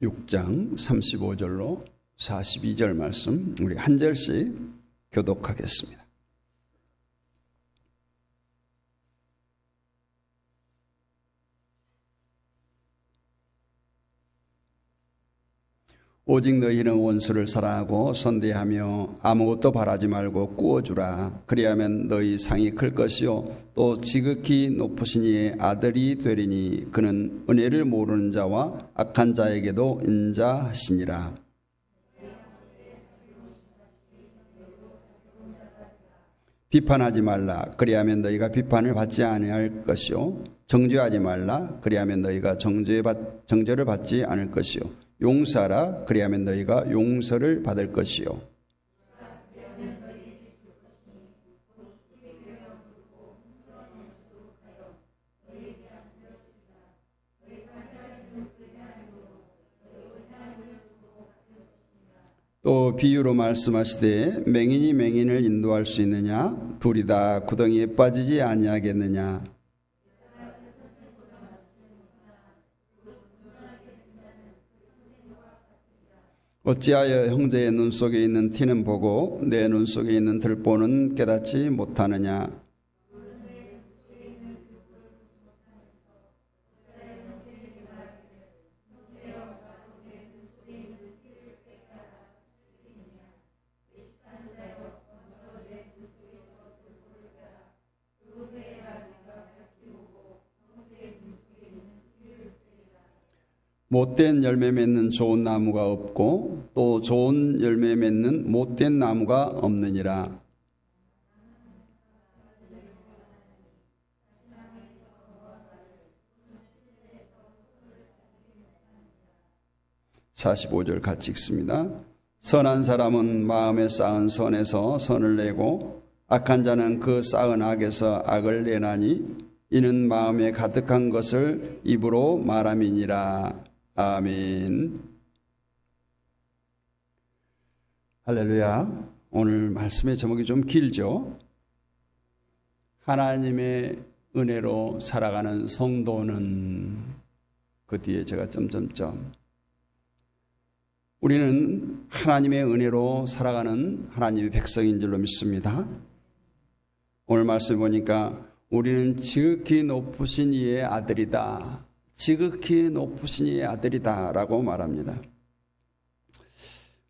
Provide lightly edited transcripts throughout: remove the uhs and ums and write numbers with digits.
6장 35절로 42절 말씀 우리 한 절씩 교독하겠습니다. 오직 너희는 원수를 사랑하고 선대하며 아무것도 바라지 말고 꾸어주라. 그리하면 너희 상이 클 것이요 또 지극히 높으신 이의 아들이 되리니 그는 은혜를 모르는 자와 악한 자에게도 인자하시니라. 비판하지 말라. 그리하면 너희가 비판을 받지 아니할 것이요 정죄하지 말라. 그리하면 너희가 정죄를 받지 않을 것이요 용서하라. 그리하면 너희가 용서를 받을 것이요 또 비유로 말씀하시되 맹인이 맹인을 인도할 수 있느냐? 둘이 다 구덩이에 빠지지 아니하겠느냐? 어찌하여 형제의 눈 속에 있는 티는 보고 내 눈 속에 있는 들보는 깨닫지 못하느냐? 못된 열매 맺는 좋은 나무가 없고 또 좋은 열매 맺는 못된 나무가 없느니라. (45절) 같이 읽습니다. 선한 사람은 마음에 쌓은 선에서 선을 내고 악한 자는 그 쌓은 악에서 악을 내나니 이는 마음에 가득한 것을 입으로 말함이니라. 아멘. 할렐루야. 오늘 말씀의 제목이 좀 길죠? 하나님의 은혜로 살아가는 성도는, 그 뒤에 제가 점점점. 우리는 하나님의 은혜로 살아가는 하나님의 백성인 줄로 믿습니다. 오늘 말씀 보니까 우리는 지극히 높으신 이의 아들이다. 지극히 높으신 이의 아들이다 라고 말합니다.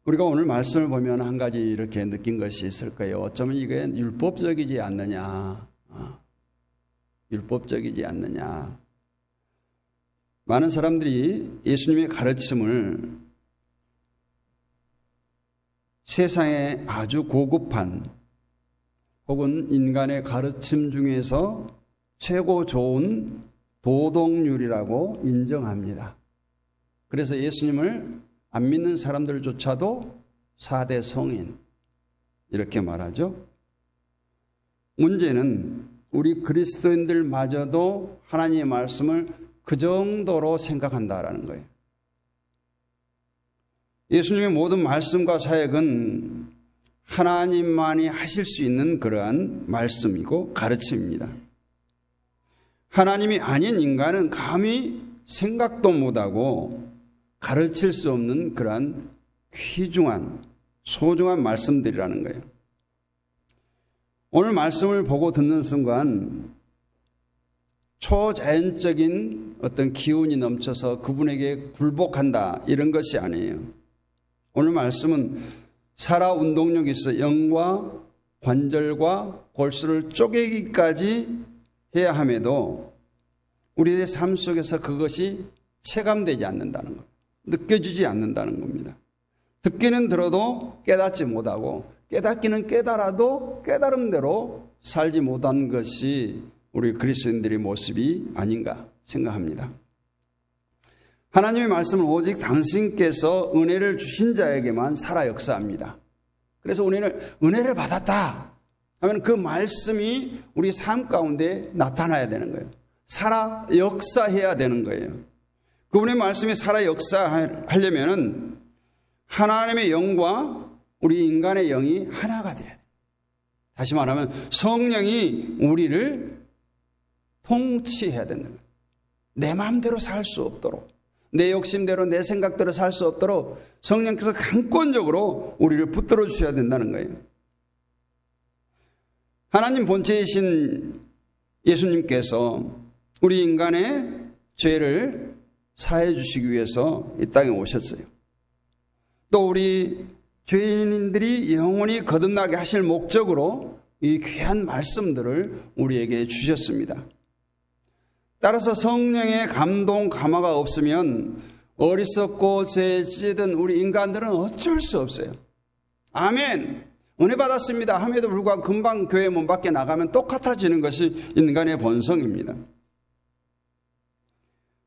우리가 오늘 말씀을 보면 한 가지 이렇게 느낀 것이 있을 거예요. 어쩌면 이게 율법적이지 않느냐. 율법적이지 않느냐. 많은 사람들이 예수님의 가르침을 세상에 아주 고급한 혹은 인간의 가르침 중에서 최고 좋은 도덕률이라고 인정합니다. 그래서 예수님을 안 믿는 사람들조차도 4대 성인 이렇게 말하죠. 문제는 우리 그리스도인들마저도 하나님의 말씀을 그 정도로 생각한다라는 거예요. 예수님의 모든 말씀과 사역은 하나님만이 하실 수 있는 그러한 말씀이고 가르침입니다. 하나님이 아닌 인간은 감히 생각도 못하고 가르칠 수 없는 그러한 귀중한 소중한 말씀들이라는 거예요. 오늘 말씀을 보고 듣는 순간 초자연적인 어떤 기운이 넘쳐서 그분에게 굴복한다 이런 것이 아니에요. 오늘 말씀은 살아 운동력이 있어 영과 관절과 골수를 쪼개기까지 해야 함에도 우리의 삶 속에서 그것이 체감되지 않는다는 것, 느껴지지 않는다는 겁니다. 듣기는 들어도 깨닫지 못하고 깨닫기는 깨달아도 깨달음대로 살지 못한 것이 우리 그리스도인들의 모습이 아닌가 생각합니다. 하나님의 말씀은 오직 당신께서 은혜를 주신 자에게만 살아 역사합니다. 그래서 은혜를 받았다 하면 그 말씀이 우리 삶 가운데 나타나야 되는 거예요. 살아 역사해야 되는 거예요. 그분의 말씀이 살아 역사하려면은 하나님의 영과 우리 인간의 영이 하나가 돼야 돼요. 다시 말하면 성령이 우리를 통치해야 된다는 거예요. 내 마음대로 살 수 없도록, 내 욕심대로 내 생각대로 살 수 없도록 성령께서 강권적으로 우리를 붙들어 주셔야 된다는 거예요. 하나님 본체이신 예수님께서 우리 인간의 죄를 사해 주시기 위해서 이 땅에 오셨어요. 또 우리 죄인들이 영원히 거듭나게 하실 목적으로 이 귀한 말씀들을 우리에게 주셨습니다. 따라서 성령의 감동, 감화가 없으면 어리석고 죄에 찌든 우리 인간들은 어쩔 수 없어요. 아멘! 은혜 받았습니다 함에도 불구하고 금방 교회 문 밖에 나가면 똑같아지는 것이 인간의 본성입니다.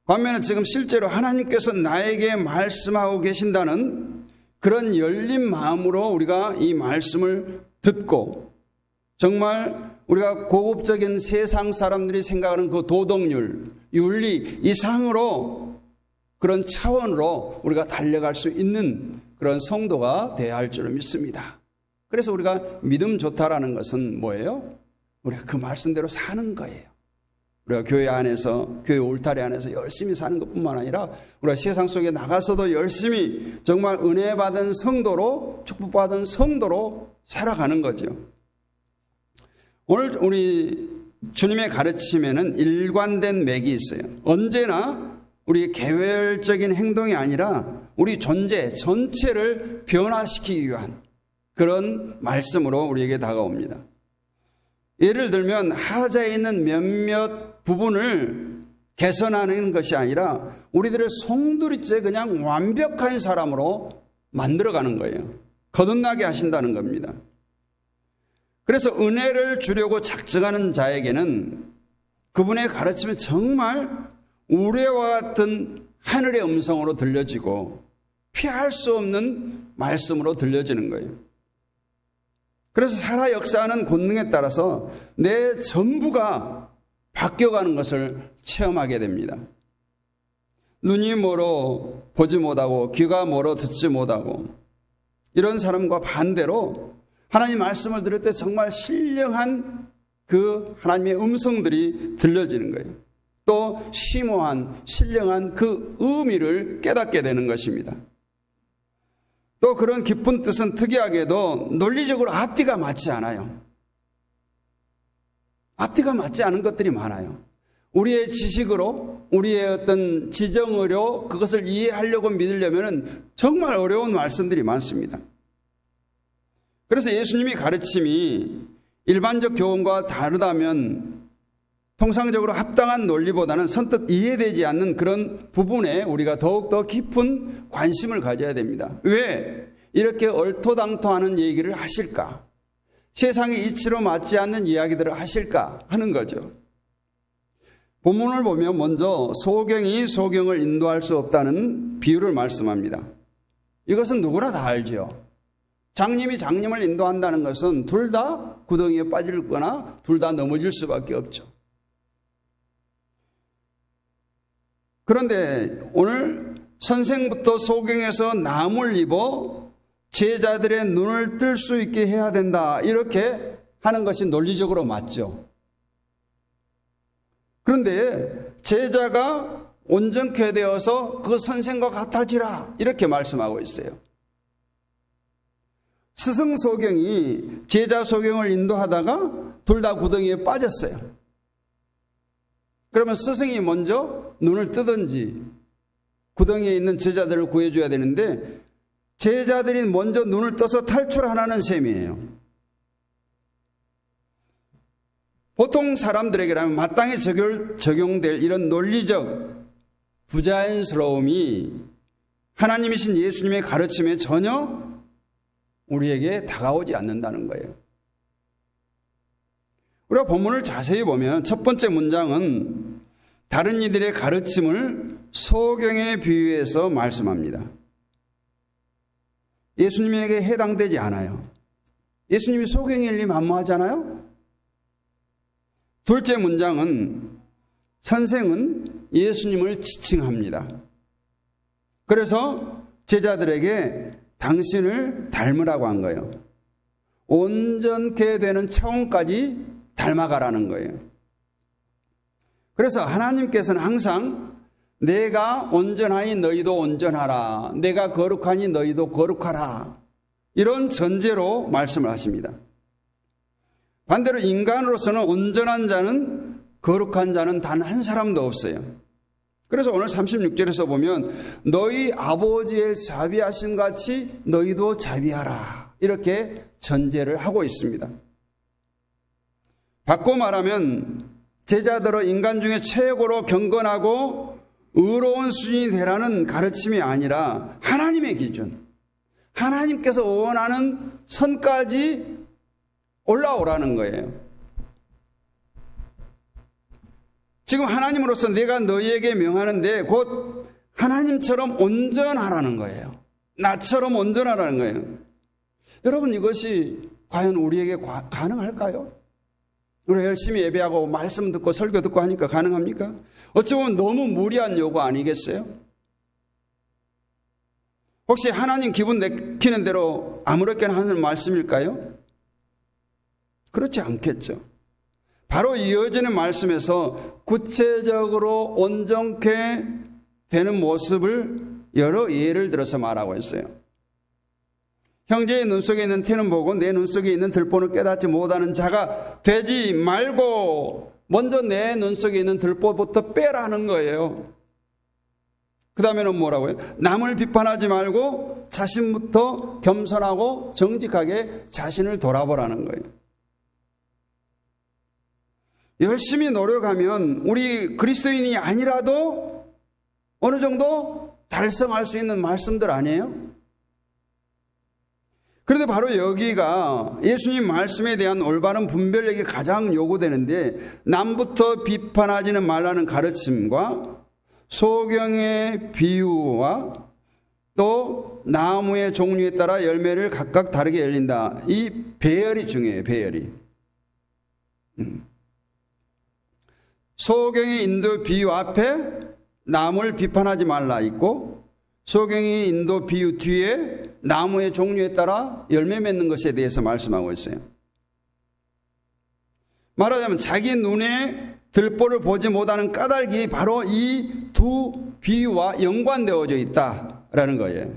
반면에 지금 실제로 하나님께서 나에게 말씀하고 계신다는 그런 열린 마음으로 우리가 이 말씀을 듣고 정말 우리가 고급적인 세상 사람들이 생각하는 그 도덕률, 윤리 이상으로 그런 차원으로 우리가 달려갈 수 있는 그런 성도가 되어야 할 줄 믿습니다. 그래서 우리가 믿음 좋다라는 것은 뭐예요? 우리가 그 말씀대로 사는 거예요. 우리가 교회 안에서, 교회 울타리 안에서 열심히 사는 것뿐만 아니라 우리가 세상 속에 나가서도 열심히 정말 은혜 받은 성도로, 축복받은 성도로 살아가는 거죠. 오늘 우리 주님의 가르침에는 일관된 맥이 있어요. 언제나 우리 개별적인 행동이 아니라 우리 존재 전체를 변화시키기 위한 그런 말씀으로 우리에게 다가옵니다. 예를 들면 하자에 있는 몇몇 부분을 개선하는 것이 아니라 우리들을 송두리째 그냥 완벽한 사람으로 만들어가는 거예요. 거듭나게 하신다는 겁니다. 그래서 은혜를 주려고 작정하는 자에게는 그분의 가르침이 정말 우레와 같은 하늘의 음성으로 들려지고 피할 수 없는 말씀으로 들려지는 거예요. 그래서 살아 역사하는 권능에 따라서 내 전부가 바뀌어가는 것을 체험하게 됩니다. 눈이 멀어 보지 못하고 귀가 멀어 듣지 못하고 이런 사람과 반대로 하나님 말씀을 들을 때 정말 신령한 그 하나님의 음성들이 들려지는 거예요. 또 심오한 신령한 그 의미를 깨닫게 되는 것입니다. 또 그런 깊은 뜻은 특이하게도 논리적으로 앞뒤가 맞지 않아요. 앞뒤가 맞지 않은 것들이 많아요. 우리의 지식으로, 우리의 어떤 지정의로 그것을 이해하려고 믿으려면 정말 어려운 말씀들이 많습니다. 그래서 예수님이 가르침이 일반적 교훈과 다르다면 통상적으로 합당한 논리보다는 선뜻 이해되지 않는 그런 부분에 우리가 더욱더 깊은 관심을 가져야 됩니다. 왜 이렇게 얼토당토하는 얘기를 하실까? 세상의 이치로 맞지 않는 이야기들을 하실까 하는 거죠. 본문을 보면 먼저 소경이 소경을 인도할 수 없다는 비유를 말씀합니다. 이것은 누구나 다 알죠. 장님이 장님을 인도한다는 것은 둘 다 구덩이에 빠질 거나 둘 다 넘어질 수밖에 없죠. 그런데 오늘 선생부터 소경에서 남을 입어 제자들의 눈을 뜰 수 있게 해야 된다. 이렇게 하는 것이 논리적으로 맞죠. 그런데 제자가 온전케 되어서 그 선생과 같아지라. 이렇게 말씀하고 있어요. 스승 소경이 제자 소경을 인도하다가 둘 다 구덩이에 빠졌어요. 그러면 스승이 먼저 눈을 뜨든지 구덩이에 있는 제자들을 구해줘야 되는데 제자들이 먼저 눈을 떠서 탈출하라는 셈이에요. 보통 사람들에게라면 마땅히 적용될 이런 논리적 부자연스러움이 하나님이신 예수님의 가르침에 전혀 우리에게 다가오지 않는다는 거예요. 우리가 본문을 자세히 보면 첫 번째 문장은 다른 이들의 가르침을 소경에 비유해서 말씀합니다. 예수님에게 해당되지 않아요. 예수님이 소경일 리 만무하잖아요. 둘째 문장은 선생은 예수님을 지칭합니다. 그래서 제자들에게 당신을 닮으라고 한 거예요. 온전케 되는 차원까지 닮아가라는 거예요. 그래서 하나님께서는 항상 내가 온전하니 너희도 온전하라. 내가 거룩하니 너희도 거룩하라. 이런 전제로 말씀을 하십니다. 반대로 인간으로서는 온전한 자는, 거룩한 자는 단 한 사람도 없어요. 그래서 오늘 36절에서 보면 너희 아버지의 자비하심 같이 너희도 자비하라. 이렇게 전제를 하고 있습니다. 바꿔 말하면 제자들은 인간 중에 최고로 경건하고 의로운 수준이 되라는 가르침이 아니라 하나님의 기준, 하나님께서 원하는 선까지 올라오라는 거예요. 지금 하나님으로서 내가 너희에게 명하는데 곧 하나님처럼 온전하라는 거예요. 나처럼 온전하라는 거예요. 여러분, 이것이 과연 우리에게 가능할까요? 우리 열심히 예배하고 말씀 듣고 설교 듣고 하니까 가능합니까? 어찌 보면 너무 무리한 요구 아니겠어요? 혹시 하나님 기분 내키는 대로 아무렇게나 하는 말씀일까요? 그렇지 않겠죠. 바로 이어지는 말씀에서 구체적으로 온전케 되는 모습을 여러 예를 들어서 말하고 있어요. 형제의 눈 속에 있는 티는 보고 내 눈 속에 있는 들보는 깨닫지 못하는 자가 되지 말고 먼저 내 눈 속에 있는 들보부터 빼라는 거예요. 그 다음에는 뭐라고요? 남을 비판하지 말고 자신부터 겸손하고 정직하게 자신을 돌아보라는 거예요. 열심히 노력하면 우리 그리스도인이 아니라도 어느 정도 달성할 수 있는 말씀들 아니에요? 그런데 바로 여기가 예수님 말씀에 대한 올바른 분별력이 가장 요구되는데, 남부터 비판하지는 말라는 가르침과 소경의 비유와 또 나무의 종류에 따라 열매를 각각 다르게 열린다. 이 배열이 중요해요. 배열이. 소경의 인도 비유 앞에 나무를 비판하지 말라 있고, 소경의 인도 비유 뒤에 나무의 종류에 따라 열매 맺는 것에 대해서 말씀하고 있어요. 말하자면 자기 눈에 들보를 보지 못하는 까닭이 바로 이 두 비유와 연관되어져 있다라는 거예요.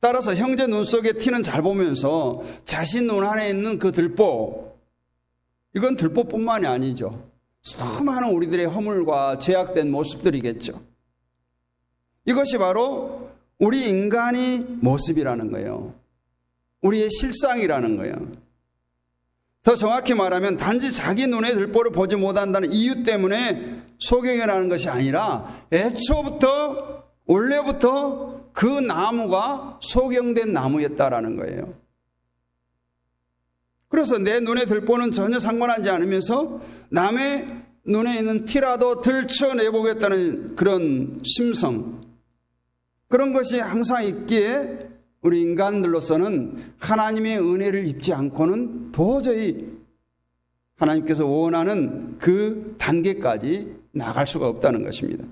따라서 형제 눈 속에 티는 잘 보면서 자신 눈 안에 있는 그 들보, 이건 들보뿐만이 아니죠. 수많은 우리들의 허물과 죄악된 모습들이겠죠. 이것이 바로 우리 인간의 모습이라는 거예요. 우리의 실상이라는 거예요. 더 정확히 말하면 단지 자기 눈에 들보를 보지 못한다는 이유 때문에 소경이라는 것이 아니라 애초부터, 원래부터 그 나무가 소경된 나무였다라는 거예요. 그래서 내 눈에 들보는 전혀 상관하지 않으면서 남의 눈에 있는 티라도 들춰내보겠다는 그런 심성, 그런 것이 항상 있기에 우리 인간들로서는 하나님의 은혜를 입지 않고는 도저히 하나님께서 원하는 그 단계까지 나갈 수가 없다는 것입니다.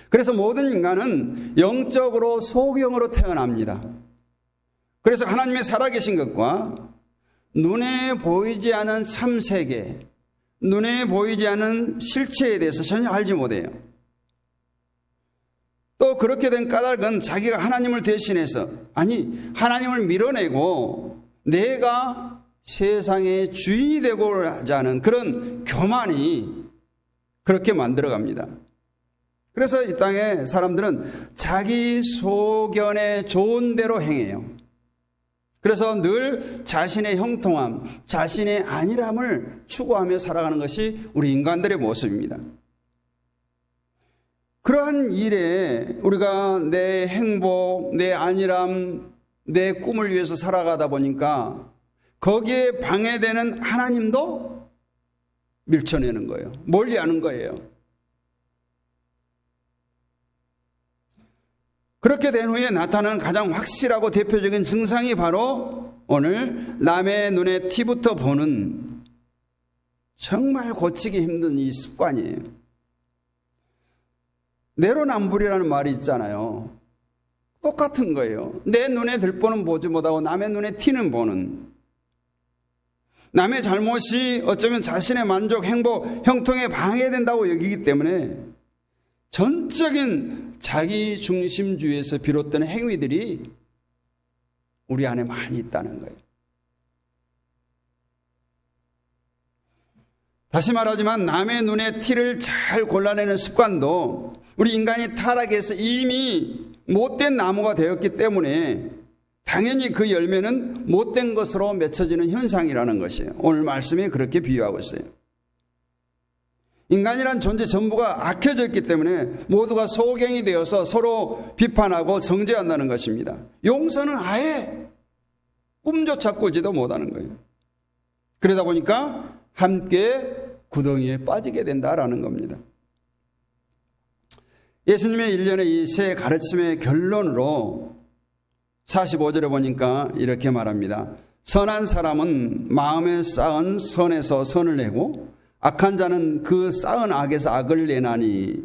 그래서 모든 인간은 영적으로 소경으로 태어납니다. 그래서 하나님의 살아계신 것과 눈에 보이지 않은 참세계, 눈에 보이지 않은 실체에 대해서 전혀 알지 못해요. 또 그렇게 된 까닭은 자기가 하나님을 대신해서, 아니 하나님을 밀어내고 내가 세상의 주인이 되고자 하는 그런 교만이 그렇게 만들어갑니다. 그래서 이 땅의 사람들은 자기 소견에 좋은 대로 행해요. 그래서 늘 자신의 형통함, 자신의 안일함을 추구하며 살아가는 것이 우리 인간들의 모습입니다. 그러한 일에 우리가 내 행복, 내 안일함, 내 꿈을 위해서 살아가다 보니까 거기에 방해되는 하나님도 밀쳐내는 거예요. 멀리하는 거예요. 그렇게 된 후에 나타나는 가장 확실하고 대표적인 증상이 바로 오늘 남의 눈에 티부터 보는 정말 고치기 힘든 이 습관이에요. 내로남불이라는 말이 있잖아요. 똑같은 거예요. 내 눈에 들보는 보지 못하고 남의 눈에 티는 보는. 남의 잘못이 어쩌면 자신의 만족, 행복, 형통에 방해된다고 여기기 때문에 전적인 자기 중심주의에서 비롯된 행위들이 우리 안에 많이 있다는 거예요. 다시 말하지만 남의 눈에 티를 잘 골라내는 습관도 우리 인간이 타락해서 이미 못된 나무가 되었기 때문에 당연히 그 열매는 못된 것으로 맺혀지는 현상이라는 것이에요. 오늘 말씀에 그렇게 비유하고 있어요. 인간이란 존재 전부가 악해져 있기 때문에 모두가 소경이 되어서 서로 비판하고 정죄한다는 것입니다. 용서는 아예 꿈조차 꾸지도 못하는 거예요. 그러다 보니까 함께 구덩이에 빠지게 된다라는 겁니다. 예수님의 일련의 이 세 가르침의 결론으로 45절에 보니까 이렇게 말합니다. 선한 사람은 마음에 쌓은 선에서 선을 내고 악한 자는 그 쌓은 악에서 악을 내나니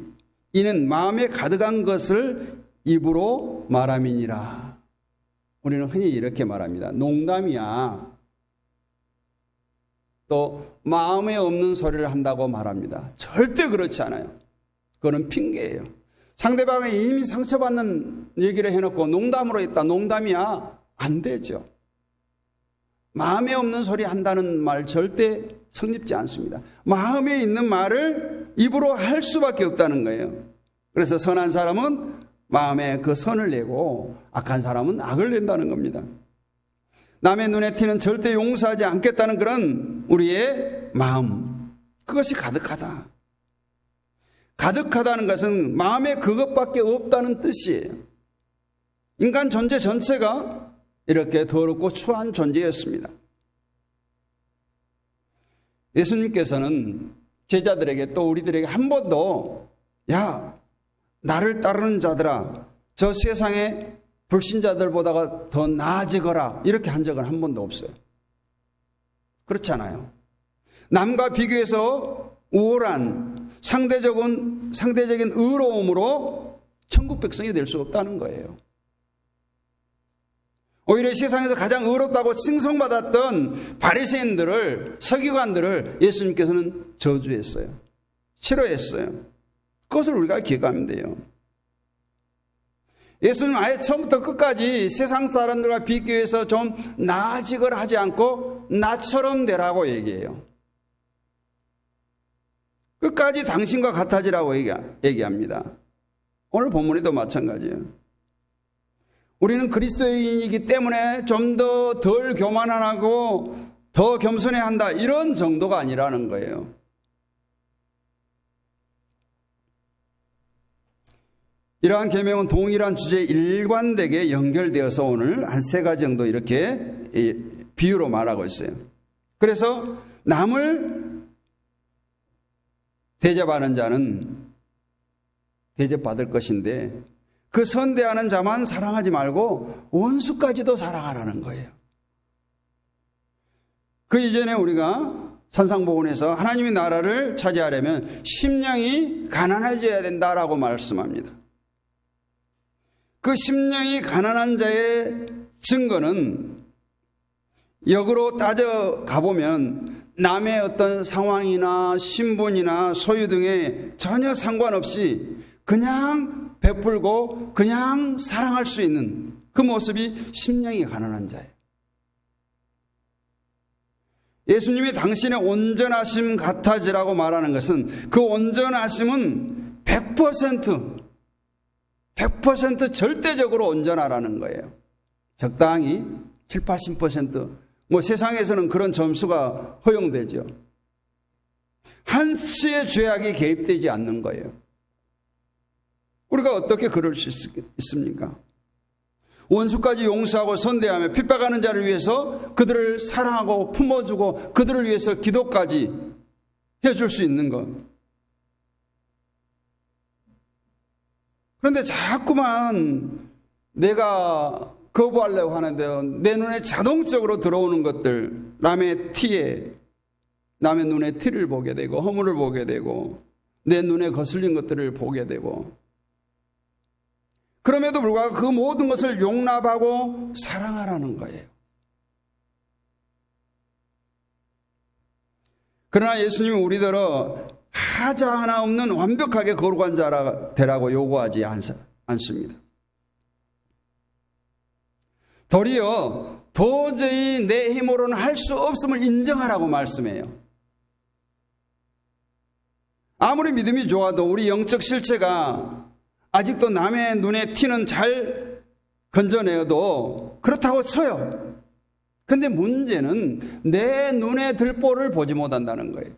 이는 마음에 가득한 것을 입으로 말함이니라. 우리는 흔히 이렇게 말합니다. 농담이야. 또 마음에 없는 소리를 한다고 말합니다. 절대 그렇지 않아요. 그거는 핑계예요. 상대방이 이미 상처받는 얘기를 해놓고 농담으로 했다. 농담이야. 안 되죠. 마음에 없는 소리 한다는 말 절대 성립지 않습니다. 마음에 있는 말을 입으로 할 수밖에 없다는 거예요. 그래서 선한 사람은 마음에 그 선을 내고 악한 사람은 악을 낸다는 겁니다. 남의 눈에 티는 절대 용서하지 않겠다는 그런 우리의 마음, 그것이 가득하다. 가득하다는 것은 마음에 그것밖에 없다는 뜻이에요. 인간 존재 전체가 이렇게 더럽고 추한 존재였습니다. 예수님께서는 제자들에게 또 우리들에게 한 번도 야, 나를 따르는 자들아, 저 세상의 불신자들보다가 더 나아지거라 이렇게 한 적은 한 번도 없어요. 그렇지 않아요. 남과 비교해서 우월한 상대적인 의로움으로 천국 백성이 될 수 없다는 거예요. 오히려 세상에서 가장 의롭다고 칭송받았던 바리새인들을, 서기관들을 예수님께서는 저주했어요. 싫어했어요. 그것을 우리가 기억하면 돼요. 예수님 아예 처음부터 끝까지 세상 사람들과 비교해서 좀 나아지거라 하지 않고 나처럼 되라고 얘기해요. 끝까지 당신과 같아지라고 얘기합니다. 오늘 본문에도 마찬가지예요. 우리는 그리스도인이기 때문에 좀 더 덜 교만하고 더 겸손해야 한다 이런 정도가 아니라는 거예요. 이러한 계명은 동일한 주제에 일관되게 연결되어서 오늘 한 세 가지 정도 이렇게 비유로 말하고 있어요. 그래서 남을 대접하는 자는 대접받을 것인데 그 선대하는 자만 사랑하지 말고 원수까지도 사랑하라는 거예요. 그 이전에 우리가 산상보훈에서 하나님의 나라를 차지하려면 심령이 가난해져야 된다라고 말씀합니다. 그 심령이 가난한 자의 증거는 역으로 따져가보면 남의 어떤 상황이나 신분이나 소유 등에 전혀 상관없이 그냥 베풀고 그냥 사랑할 수 있는 그 모습이 심령이 가난한 자예요. 예수님이 당신의 온전하심 같아지라고 말하는 것은 그 온전하심은 100% 절대적으로 온전하라는 거예요. 적당히 7, 80% 뭐 세상에서는 그런 점수가 허용되죠. 한치의 죄악이 개입되지 않는 거예요. 우리가 어떻게 그럴 수 있습니까? 원수까지 용서하고 선대하며 핍박하는 자를 위해서 그들을 사랑하고 품어주고 그들을 위해서 기도까지 해줄 수 있는 것. 그런데 자꾸만 내가 거부하려고 하는데요. 내 눈에 자동적으로 들어오는 것들, 남의 눈에 티를 보게 되고 허물을 보게 되고 내 눈에 거슬린 것들을 보게 되고 그럼에도 불구하고 그 모든 것을 용납하고 사랑하라는 거예요. 그러나 예수님은 우리더러 하자 하나 없는 완벽하게 거룩한 자라 되라고 요구하지 않습니다. 도리어 도저히 내 힘으로는 할 수 없음을 인정하라고 말씀해요. 아무리 믿음이 좋아도 우리 영적 실체가 아직도 남의 눈에 티는 잘 건져내어도 그렇다고 쳐요. 근데 문제는 내 눈에 들보를 보지 못한다는 거예요.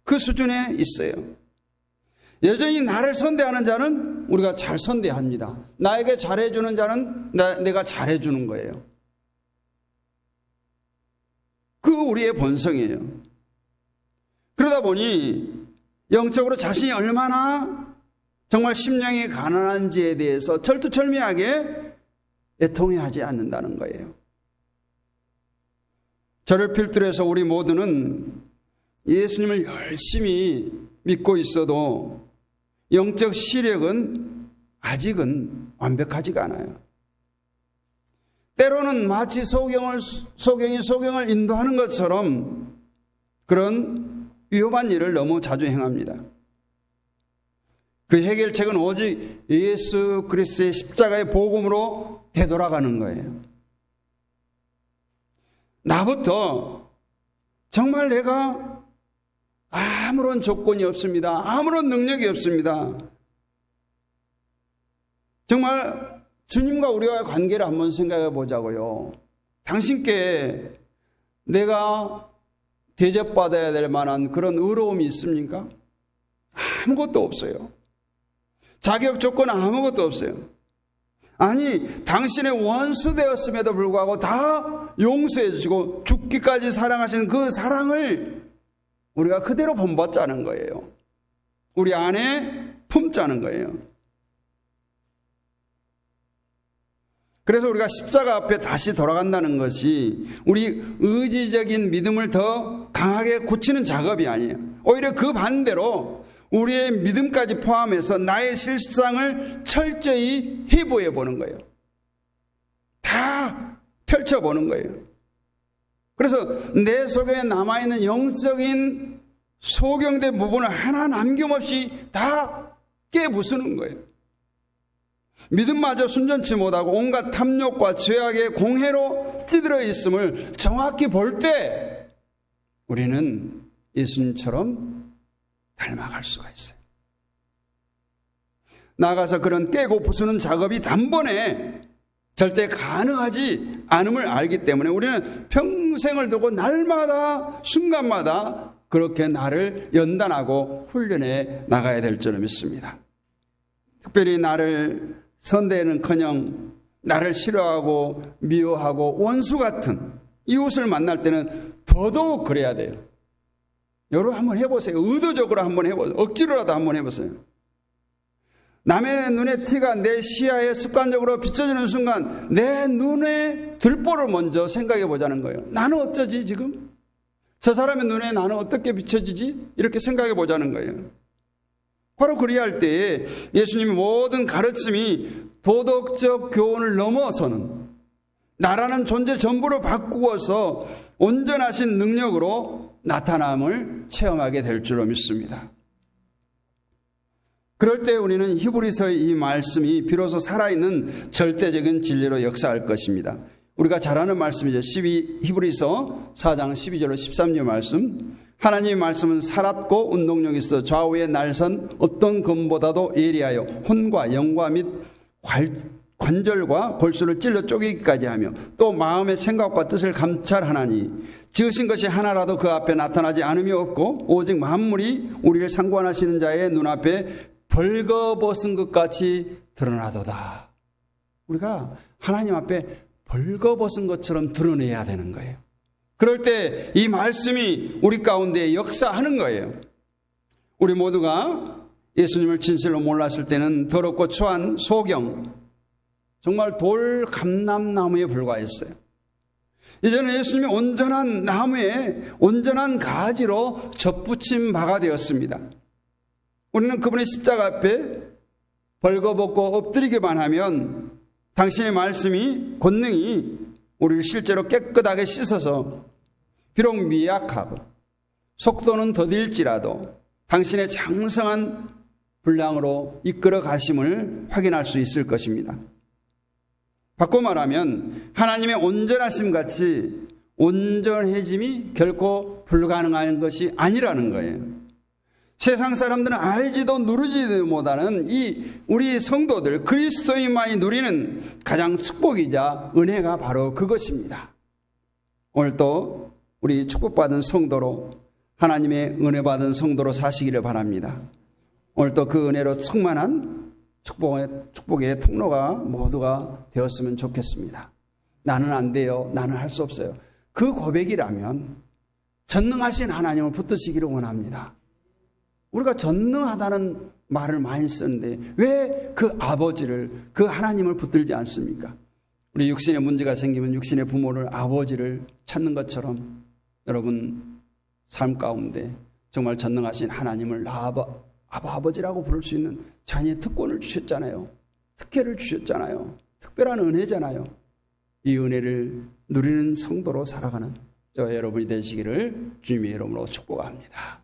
그 수준에 있어요. 여전히 나를 선대하는 자는 우리가 잘 선대합니다. 나에게 잘해주는 자는 내가 잘해주는 거예요. 그거 우리의 본성이에요. 그러다 보니 영적으로 자신이 얼마나 정말 심령이 가난한지에 대해서 철두철미하게 애통해하지 않는다는 거예요. 저를 필두로 해서 우리 모두는 예수님을 열심히 믿고 있어도 영적 시력은 아직은 완벽하지가 않아요. 때로는 마치 소경이 소경을 인도하는 것처럼 그런 위험한 일을 너무 자주 행합니다. 그 해결책은 오직 예수 그리스도의 십자가의 복음으로 되돌아가는 거예요. 나부터 정말 내가 아무런 조건이 없습니다. 아무런 능력이 없습니다. 정말 주님과 우리와의 관계를 한번 생각해 보자고요. 당신께 내가 대접받아야 될 만한 그런 의로움이 있습니까? 아무것도 없어요. 자격 조건 아무것도 없어요. 아니, 당신의 원수 되었음에도 불구하고 다 용서해 주시고 죽기까지 사랑하신 그 사랑을 우리가 그대로 본받자는 거예요. 우리 안에 품자는 거예요. 그래서 우리가 십자가 앞에 다시 돌아간다는 것이 우리 의지적인 믿음을 더 강하게 굳히는 작업이 아니에요. 오히려 그 반대로 우리의 믿음까지 포함해서 나의 실상을 철저히 해부해 보는 거예요. 다 펼쳐보는 거예요. 그래서 내 속에 남아있는 영적인 소경된 부분을 하나 남김없이 다 깨부수는 거예요. 믿음마저 순전치 못하고 온갖 탐욕과 죄악의 공해로 찌들어 있음을 정확히 볼 때 우리는 예수님처럼 닮아갈 수가 있어요. 나아가서 그런 깨고 부수는 작업이 단번에 절대 가능하지 않음을 알기 때문에 우리는 평생을 두고 날마다 순간마다 그렇게 나를 연단하고 훈련해 나가야 될 줄 믿습니다. 특별히 나를 선대는커녕 나를 싫어하고 미워하고 원수 같은 이웃을 만날 때는 더더욱 그래야 돼요. 여러분 한번 해보세요. 의도적으로 한번 해보세요. 억지로라도 한번 해보세요. 남의 눈에 티가 내 시야에 습관적으로 비춰지는 순간 내 눈에 들보를 먼저 생각해 보자는 거예요. 나는 어쩌지 지금? 저 사람의 눈에 나는 어떻게 비춰지지? 이렇게 생각해 보자는 거예요. 바로 그리할 때에 예수님의 모든 가르침이 도덕적 교훈을 넘어서는 나라는 존재 전부를 바꾸어서 온전하신 능력으로 나타남을 체험하게 될 줄로 믿습니다. 그럴 때 우리는 히브리서의 이 말씀이 비로소 살아있는 절대적인 진리로 역사할 것입니다. 우리가 잘 아는 말씀이죠. 히브리서 4장 12절로 13절 말씀. 하나님의 말씀은 살았고 운동력이 있어 좌우에 날선 어떤 검보다도 예리하여 혼과 영과 및 관절과 골수를 찔러 쪼개기까지 하며 또 마음의 생각과 뜻을 감찰하나니 지으신 것이 하나라도 그 앞에 나타나지 않음이 없고 오직 만물이 우리를 상관하시는 자의 눈앞에 벌거벗은 것 같이 드러나도다. 우리가 하나님 앞에 벌거벗은 것처럼 드러내야 되는 거예요. 그럴 때 이 말씀이 우리 가운데 역사하는 거예요. 우리 모두가 예수님을 진실로 몰랐을 때는 더럽고 추한 소경, 정말 돌 감람나무에 불과했어요. 이제는 예수님이 온전한 나무에 온전한 가지로 접붙임 바가 되었습니다. 우리는 그분의 십자가 앞에 벌거벗고 엎드리기만 하면 당신의 말씀이 권능이 우리를 실제로 깨끗하게 씻어서 비록 미약하고 속도는 더딜지라도 당신의 장성한 분량으로 이끌어 가심을 확인할 수 있을 것입니다. 바꿔 말하면 하나님의 온전하심 같이 온전해짐이 결코 불가능한 것이 아니라는 거예요. 세상 사람들은 알지도 누르지도 못하는 이 우리 성도들 그리스도인만이 누리는 가장 축복이자 은혜가 바로 그것입니다. 오늘 또 우리 축복받은 성도로 하나님의 은혜 받은 성도로 사시기를 바랍니다. 오늘 또 그 은혜로 충만한 축복의 통로가 모두가 되었으면 좋겠습니다. 나는 안 돼요. 나는 할 수 없어요. 그 고백이라면 전능하신 하나님을 붙드시기를 원합니다. 우리가 전능하다는 말을 많이 쓰는데 왜 그 아버지를, 그 하나님을 붙들지 않습니까? 우리 육신의 문제가 생기면 육신의 부모를, 아버지를 찾는 것처럼 여러분 삶 가운데 정말 전능하신 하나님을 아버지라고 부를 수 있는 자녀의 특권을 주셨잖아요. 특혜를 주셨잖아요. 특별한 은혜잖아요. 이 은혜를 누리는 성도로 살아가는 저 여러분이 되시기를 주님의 이름으로 축복합니다.